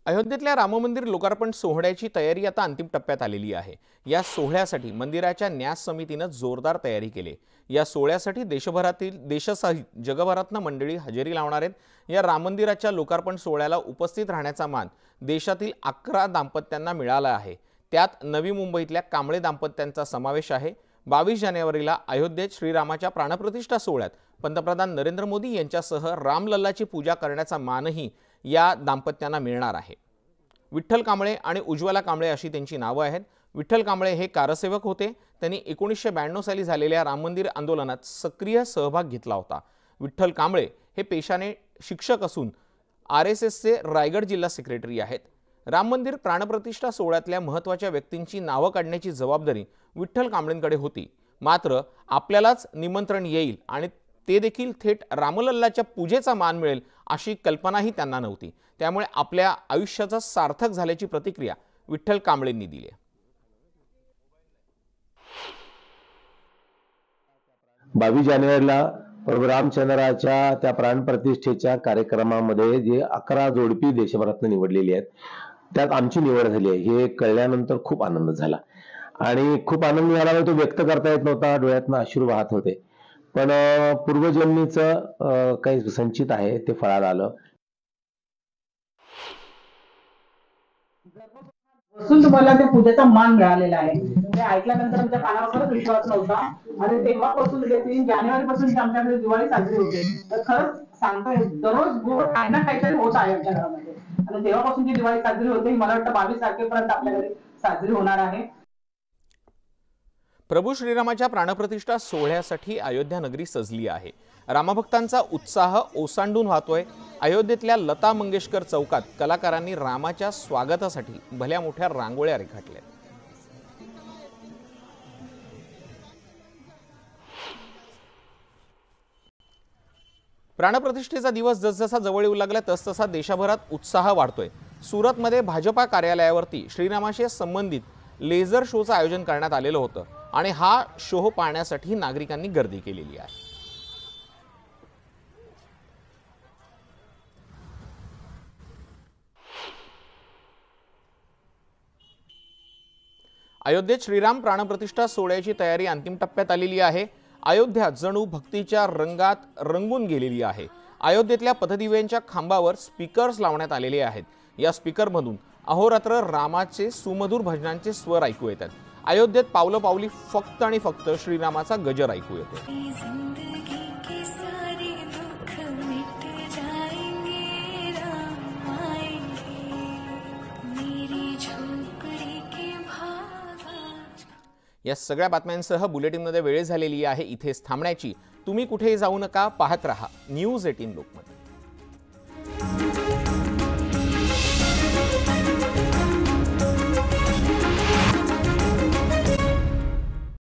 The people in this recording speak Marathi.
अयोध्येतल्या राम मंदिर लोकार्पण सोहळ्याची तयारी आता अंतिम टप्प्यात आलेली आहे। या सोहळ्यासाठी मंदिराच्या न्यास समितीने जोरदार तयारी केली। या सोहळ्यासाठी देशासहित जगभरातून मंडळी हजेरी लावणार आहेत। या राम मंदिराच्या लोकार्पण सोहळ्याला उपस्थित राहण्याचा मान देशातील 11 दाम्पत्यांना मिळाला आहे। त्यात नवी मुंबईतल्या कांबळे दाम्पत्यांचा समावेश आहे। 22 जानेवारीला अयोध्येत श्रीरामाच्या प्राणप्रतिष्ठा सोहळ्यात पंतप्रधान नरेंद्र मोदी यांच्यासह रामलल्लाची पूजा करण्याचा मानही या दाम्पत्यांना मिळणार आहे। विठ्ठल कांबळे आणि उज्ज्वला कांबळे अशी त्यांची नावे आहेत। विठ्ठल कांबळे हे कारसेवक होते। त्यांनी 1992 साली झालेल्या राम मंदिर आंदोलनात सक्रिय सहभाग घेतला होता। विठ्ठल कांबळे हे पेशाने शिक्षक असून RSSचे रायगड जिल्हा सेक्रेटरी आहेत। राम मंदिर प्राणप्रतिष्ठा सोहळ्यातल्या महत्त्वाच्या व्यक्तींची नावे काढण्याची जबाबदारी विठ्ठल कांबळेंकडे होती। मात्र आपल्यालाच निमंत्रण येईल आणि ते देखील थेट रामलल्लाच्या पूजेचा मान मिळेल अशी कल्पनाही त्यांना नव्हती। त्यामुळे आपल्या आयुष्याचा सार्थक झाल्याची प्रतिक्रिया विठ्ठल कांबळेंनी दिली आहे। 22 जानेवारीला प्रभू रामचंद्राच्या त्या प्राणप्रतिष्ठेच्या कार्यक्रमामध्ये जे 11 जोडपी देशभरातून निवडलेली आहेत त्यात आमची निवड झाली आहे हे कळल्यानंतर खूप आनंद झाला आणि खूप आनंद मिळाला। तो व्यक्त करता येत नव्हता, डोळ्यातून अश्रू वाहत होते। पण पूर्वजन्मीचं काही संचित आहे ते फळाला आलं। बसून तुम्हाला त्या पूजेचा मान मिळालेला आहे। ते ऐकल्यानंतर आमच्या कानावर विश्वास नव्हता आणि तेव्हापासून 3 जानेवारीपासून आमच्याकडे दिवाळी साजरी होते। तर खरंच सांगतोय दररोज गोड काही ना काहीतरी होत आहे आमच्या घरामध्ये आणि तेव्हापासून जी दिवाळी साजरी होते मला वाटतं 22 तारखेपर्यंत आपल्या घरी साजरी होणार आहे। प्रभू श्रीरामाच्या प्राणप्रतिष्ठा सोहळ्यासाठी अयोध्या नगरी सजली आहे। रामभक्तांचा उत्साह ओसांडून वाहतोय। अयोध्येतल्या लता मंगेशकर चौकात कलाकारांनी रामाच्या स्वागतासाठी भल्या मोठ्या रांगोळ्या रेखाटल्या। प्राणप्रतिष्ठेचा दिवस जसजसा जवळ येऊ लागला तसतसा देशभरात उत्साह वाढतोय। सुरतमध्ये भाजपा कार्यालयावरती श्रीरामाशी संबंधित लेझर शोचं आयोजन करण्यात आलेलं होतं आणि हा शो पाहण्यासाठी नागरिकांनी गर्दी केलेली आहे। अयोध्येत श्रीराम प्राणप्रतिष्ठा सोहळ्याची तयारी अंतिम टप्प्यात आलेली आहे। अयोध्या जणू भक्तीच्या रंगात रंगून गेलेली आहे। अयोध्येतल्या पथदिव्यांच्या खांबावर स्पीकर्स लावण्यात आलेले आहेत। या स्पीकरमधून अहोरात्र रामाचे सुमधुर भजनांचे स्वर ऐकू येतात। अयोध्येत पावलोपावली फक्त आणि फक्त श्रीरामाचा गजर ऐकू येतो। या सगळ्या बातम्यांसह बुलेटिनमध्ये वेळ झालेली आहे इथेच थांबण्याची। तुम्ही कुठेही जाऊ नका, पाहत रहा न्यूज 18 लोकमत।